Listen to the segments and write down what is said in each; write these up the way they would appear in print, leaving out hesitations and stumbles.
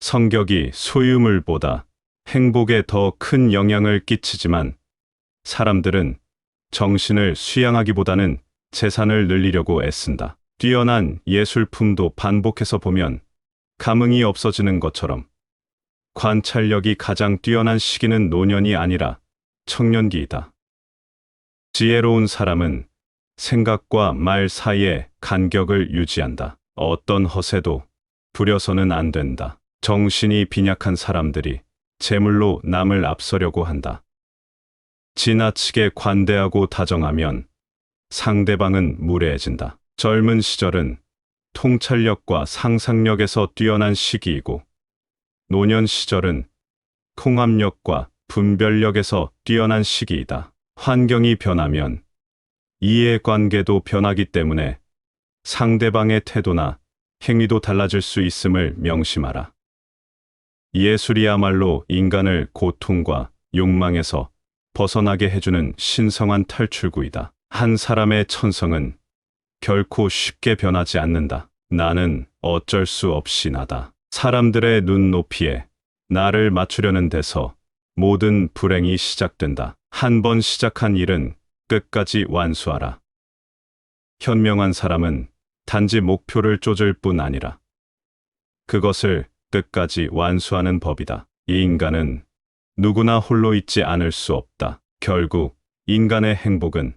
성격이 소유물보다 행복에 더 큰 영향을 끼치지만 사람들은 정신을 수양하기보다는 재산을 늘리려고 애쓴다. 뛰어난 예술품도 반복해서 보면 감흥이 없어지는 것처럼 관찰력이 가장 뛰어난 시기는 노년이 아니라 청년기이다. 지혜로운 사람은 생각과 말 사이에 간격을 유지한다. 어떤 허세도 부려서는 안 된다. 정신이 빈약한 사람들이 재물로 남을 앞서려고 한다. 지나치게 관대하고 다정하면 상대방은 무례해진다. 젊은 시절은 통찰력과 상상력에서 뛰어난 시기이고 노년 시절은 통합력과 분별력에서 뛰어난 시기이다. 환경이 변하면 이해관계도 변하기 때문에 상대방의 태도나 행위도 달라질 수 있음을 명심하라. 예술이야말로 인간을 고통과 욕망에서 벗어나게 해주는 신성한 탈출구이다. 한 사람의 천성은 결코 쉽게 변하지 않는다. 나는 어쩔 수 없이 나다. 사람들의 눈높이에 나를 맞추려는 데서 모든 불행이 시작된다. 한 번 시작한 일은 끝까지 완수하라. 현명한 사람은 단지 목표를 쫓을 뿐 아니라 그것을 끝까지 완수하는 법이다. 이 인간은 누구나 홀로 있지 않을 수 없다. 결국 인간의 행복은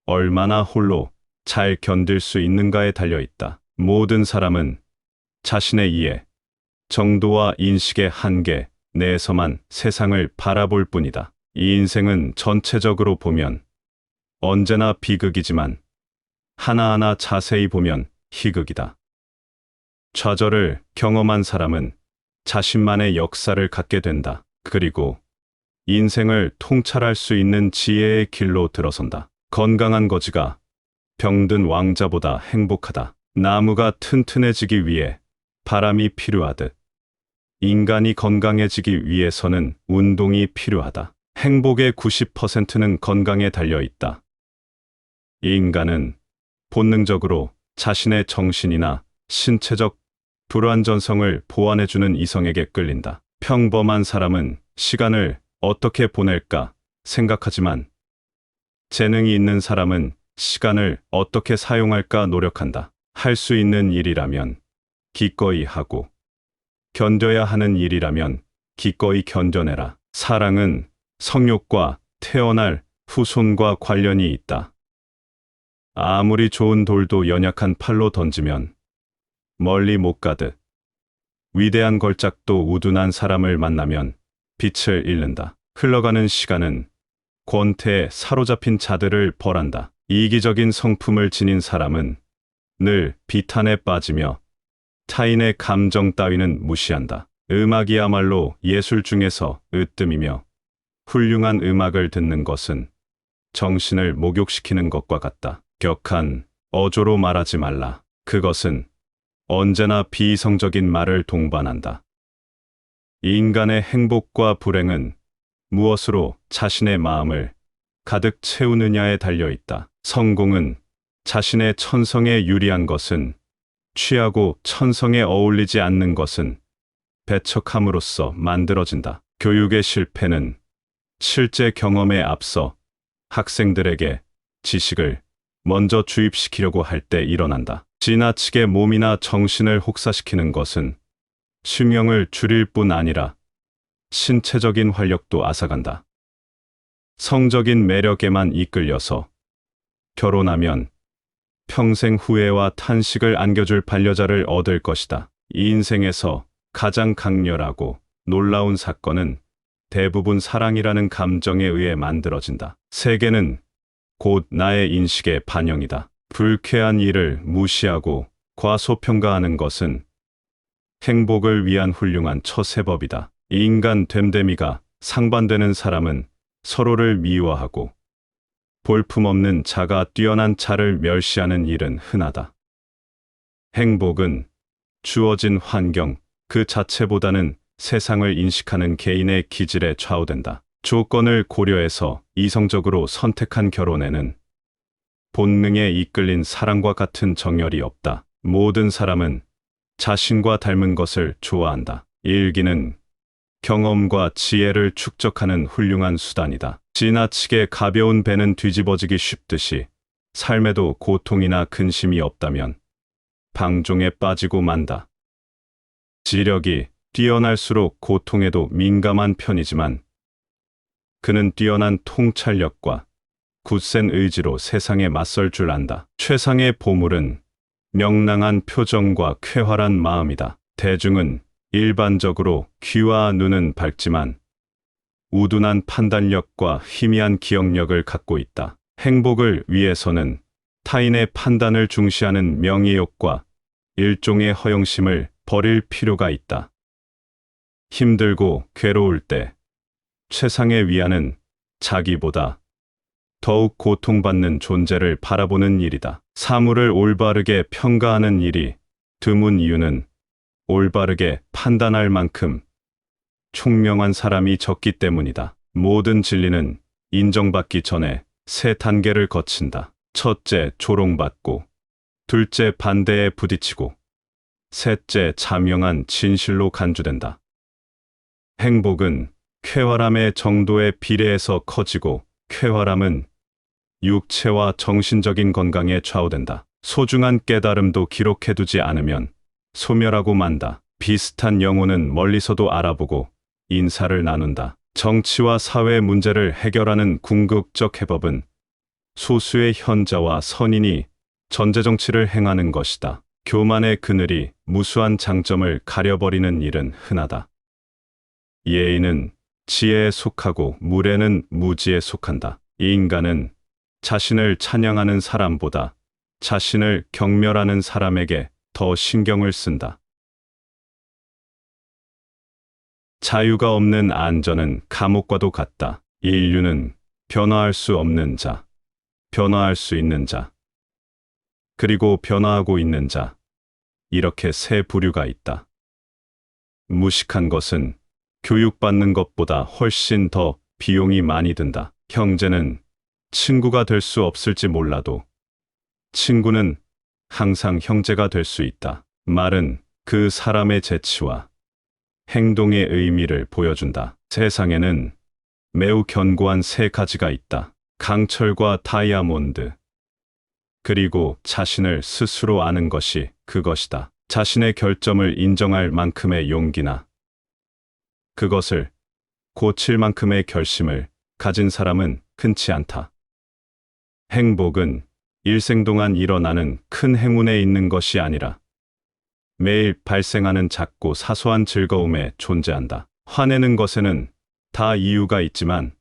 얼마나 홀로 잘 견딜 수 있는가에 달려 있다. 모든 사람은 자신의 이해, 정도와 인식의 한계 내에서만 세상을 바라볼 뿐이다. 이 인생은 전체적으로 보면 언제나 비극이지만 하나하나 자세히 보면 희극이다. 좌절을 경험한 사람은 자신만의 역사를 갖게 된다. 그리고 인생을 통찰할 수 있는 지혜의 길로 들어선다. 건강한 거지가 병든 왕자보다 행복하다. 나무가 튼튼해지기 위해 바람이 필요하듯 인간이 건강해지기 위해서는 운동이 필요하다. 행복의 90%는 건강에 달려 있다. 이 인간은 본능적으로 자신의 정신이나 신체적 불완전성을 보완해주는 이성에게 끌린다. 평범한 사람은 시간을 어떻게 보낼까 생각하지만 재능이 있는 사람은 시간을 어떻게 사용할까 노력한다. 할 수 있는 일이라면 기꺼이 하고 견뎌야 하는 일이라면 기꺼이 견뎌내라. 사랑은 성욕과 태어날 후손과 관련이 있다. 아무리 좋은 돌도 연약한 팔로 던지면 멀리 못 가듯 위대한 걸작도 우둔한 사람을 만나면 빛을 잃는다. 흘러가는 시간은 권태에 사로잡힌 자들을 벌한다. 이기적인 성품을 지닌 사람은 늘 비탄에 빠지며 타인의 감정 따위는 무시한다. 음악이야말로 예술 중에서 으뜸이며 훌륭한 음악을 듣는 것은 정신을 목욕시키는 것과 같다. 격한 어조로 말하지 말라. 그것은 언제나 비이성적인 말을 동반한다. 인간의 행복과 불행은 무엇으로 자신의 마음을 가득 채우느냐에 달려 있다. 성공은 자신의 천성에 유리한 것은 취하고 천성에 어울리지 않는 것은 배척함으로써 만들어진다. 교육의 실패는 실제 경험에 앞서 학생들에게 지식을 먼저 주입시키려고 할 때 일어난다. 지나치게 몸이나 정신을 혹사시키는 것은 수명을 줄일 뿐 아니라 신체적인 활력도 앗아간다. 성적인 매력에만 이끌려서 결혼하면 평생 후회와 탄식을 안겨줄 반려자를 얻을 것이다. 이 인생에서 가장 강렬하고 놀라운 사건은 대부분 사랑이라는 감정에 의해 만들어진다. 세계는 곧 나의 인식의 반영이다. 불쾌한 일을 무시하고 과소평가하는 것은 행복을 위한 훌륭한 처세법이다. 인간 됨됨이가 상반되는 사람은 서로를 미워하고 볼품없는 자가 뛰어난 자를 멸시하는 일은 흔하다. 행복은 주어진 환경 그 자체보다는 세상을 인식하는 개인의 기질에 좌우된다. 조건을 고려해서 이성적으로 선택한 결혼에는 본능에 이끌린 사랑과 같은 정열이 없다. 모든 사람은 자신과 닮은 것을 좋아한다. 일기는 경험과 지혜를 축적하는 훌륭한 수단이다. 지나치게 가벼운 배는 뒤집어지기 쉽듯이 삶에도 고통이나 근심이 없다면 방종에 빠지고 만다. 지력이 뛰어날수록 고통에도 민감한 편이지만 그는 뛰어난 통찰력과 굳센 의지로 세상에 맞설 줄 안다. 최상의 보물은 명랑한 표정과 쾌활한 마음이다. 대중은 일반적으로 귀와 눈은 밝지만 우둔한 판단력과 희미한 기억력을 갖고 있다. 행복을 위해서는 타인의 판단을 중시하는 명예욕과 일종의 허영심을 버릴 필요가 있다. 힘들고 괴로울 때 최상의 위안은 자기보다 더욱 고통받는 존재를 바라보는 일이다. 사물을 올바르게 평가하는 일이 드문 이유는 올바르게 판단할 만큼 총명한 사람이 적기 때문이다. 모든 진리는 인정받기 전에 세 단계를 거친다. 첫째, 조롱받고, 둘째, 반대에 부딪히고, 셋째, 자명한 진실로 간주된다. 행복은 쾌활함의 정도에 비례해서 커지고 쾌활함은 육체와 정신적인 건강에 좌우된다. 소중한 깨달음도 기록해두지 않으면 소멸하고 만다. 비슷한 영혼은 멀리서도 알아보고 인사를 나눈다. 정치와 사회 문제를 해결하는 궁극적 해법은 소수의 현자와 선인이 전제정치를 행하는 것이다. 교만의 그늘이 무수한 장점을 가려버리는 일은 흔하다. 예의는 지혜에 속하고 무례는 무지에 속한다. 이 인간은 자신을 찬양하는 사람보다 자신을 경멸하는 사람에게 더 신경을 쓴다. 자유가 없는 안전은 감옥과도 같다. 인류는 변화할 수 없는 자, 변화할 수 있는 자, 그리고 변화하고 있는 자, 이렇게 세 부류가 있다. 무식한 것은 교육받는 것보다 훨씬 더 비용이 많이 든다. 형제는 친구가 될 수 없을지 몰라도 친구는 항상 형제가 될 수 있다. 말은 그 사람의 재치와 행동의 의미를 보여준다. 세상에는 매우 견고한 세 가지가 있다. 강철과 다이아몬드. 그리고 자신을 스스로 아는 것이 그것이다. 자신의 결점을 인정할 만큼의 용기나 그것을 고칠 만큼의 결심을 가진 사람은 흔치 않다. 행복은 일생 동안 일어나는 큰 행운에 있는 것이 아니라 매일 발생하는 작고 사소한 즐거움에 존재한다. 화내는 것에는 다 이유가 있지만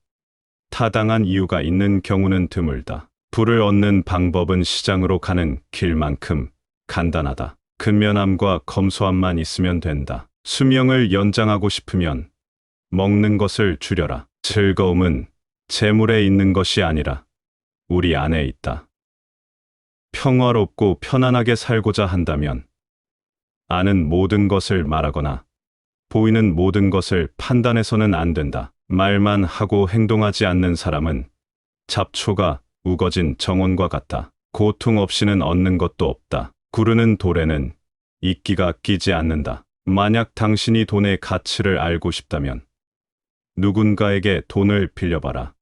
타당한 이유가 있는 경우는 드물다. 부를 얻는 방법은 시장으로 가는 길만큼 간단하다. 근면함과 검소함만 있으면 된다. 수명을 연장하고 싶으면 먹는 것을 줄여라. 즐거움은 재물에 있는 것이 아니라 우리 안에 있다. 평화롭고 편안하게 살고자 한다면 아는 모든 것을 말하거나 보이는 모든 것을 판단해서는 안 된다. 말만 하고 행동하지 않는 사람은 잡초가 우거진 정원과 같다. 고통 없이는 얻는 것도 없다. 구르는 돌에는 이끼가 끼지 않는다. 만약 당신이 돈의 가치를 알고 싶다면 누군가에게 돈을 빌려봐라.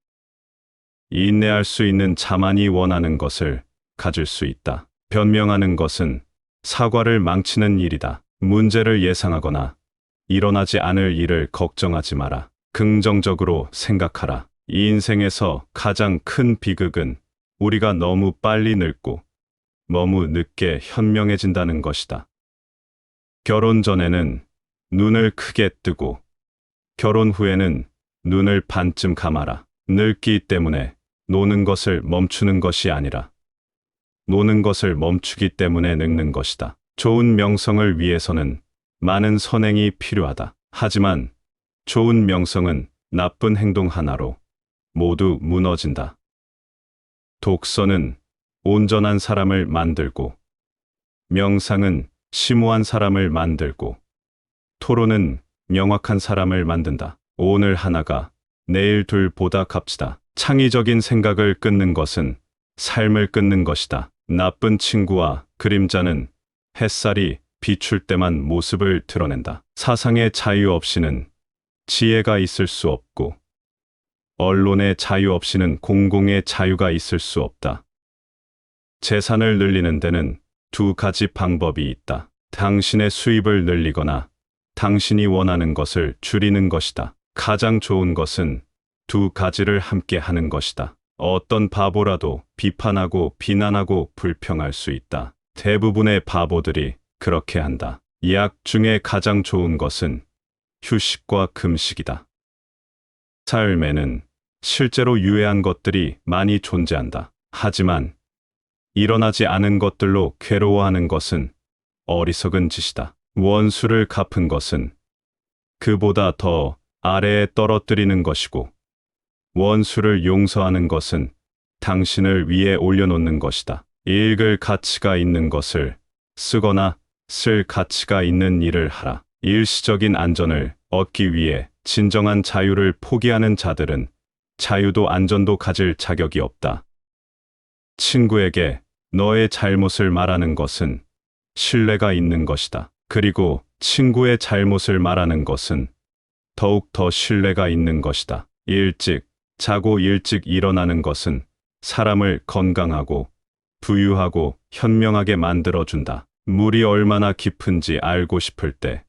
인내할 수 있는 자만이 원하는 것을 가질 수 있다. 변명하는 것은 사과를 망치는 일이다. 문제를 예상하거나 일어나지 않을 일을 걱정하지 마라. 긍정적으로 생각하라. 이 인생에서 가장 큰 비극은 우리가 너무 빨리 늙고 너무 늦게 현명해진다는 것이다. 결혼 전에는 눈을 크게 뜨고 결혼 후에는 눈을 반쯤 감아라. 늙기 때문에 노는 것을 멈추는 것이 아니라 노는 것을 멈추기 때문에 늙는 것이다. 좋은 명성을 위해서는 많은 선행이 필요하다. 하지만 좋은 명성은 나쁜 행동 하나로 모두 무너진다. 독서는 온전한 사람을 만들고 명상은 심오한 사람을 만들고 토론은 명확한 사람을 만든다. 오늘 하나가 내일 둘보다 값지다. 창의적인 생각을 끊는 것은 삶을 끊는 것이다. 나쁜 친구와 그림자는 햇살이 비출 때만 모습을 드러낸다. 사상의 자유 없이는 지혜가 있을 수 없고, 언론의 자유 없이는 공공의 자유가 있을 수 없다. 재산을 늘리는 데는 두 가지 방법이 있다. 당신의 수입을 늘리거나 당신이 원하는 것을 줄이는 것이다. 가장 좋은 것은 두 가지를 함께 하는 것이다. 어떤 바보라도 비판하고 비난하고 불평할 수 있다. 대부분의 바보들이 그렇게 한다. 약 중에 가장 좋은 것은 휴식과 금식이다. 삶에는 실제로 유해한 것들이 많이 존재한다. 하지만 일어나지 않은 것들로 괴로워하는 것은 어리석은 짓이다. 원수를 갚은 것은 그보다 더 아래에 떨어뜨리는 것이고, 원수를 용서하는 것은 당신을 위에 올려놓는 것이다. 읽을 가치가 있는 것을 쓰거나 쓸 가치가 있는 일을 하라. 일시적인 안전을 얻기 위해 진정한 자유를 포기하는 자들은 자유도 안전도 가질 자격이 없다. 친구에게 너의 잘못을 말하는 것은 신뢰가 있는 것이다. 그리고 친구의 잘못을 말하는 것은 더욱 더 신뢰가 있는 것이다. 일찍 자고 일찍 일어나는 것은 사람을 건강하고 부유하고 현명하게 만들어준다. 물이 얼마나 깊은지 알고 싶을 때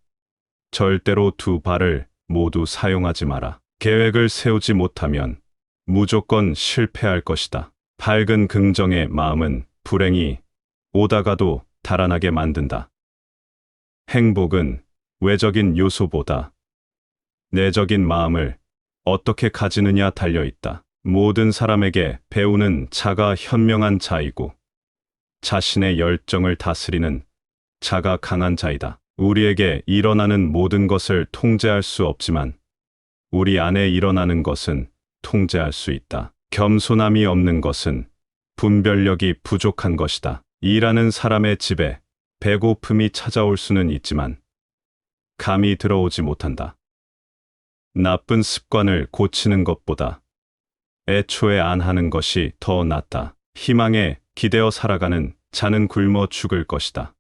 절대로 두 발을 모두 사용하지 마라. 계획을 세우지 못하면 무조건 실패할 것이다. 밝은 긍정의 마음은 불행이 오다가도 달아나게 만든다. 행복은 외적인 요소보다 내적인 마음을 어떻게 가지느냐 달려있다. 모든 사람에게 배우는 자가 현명한 자이고, 자신의 열정을 다스리는 자가 강한 자이다. 우리에게 일어나는 모든 것을 통제할 수 없지만 우리 안에 일어나는 것은 통제할 수 있다. 겸손함이 없는 것은 분별력이 부족한 것이다. 일하는 사람의 집에 배고픔이 찾아올 수는 있지만 감이 들어오지 못한다. 나쁜 습관을 고치는 것보다 애초에 안 하는 것이 더 낫다. 희망에 기대어 살아가는 자는 굶어 죽을 것이다.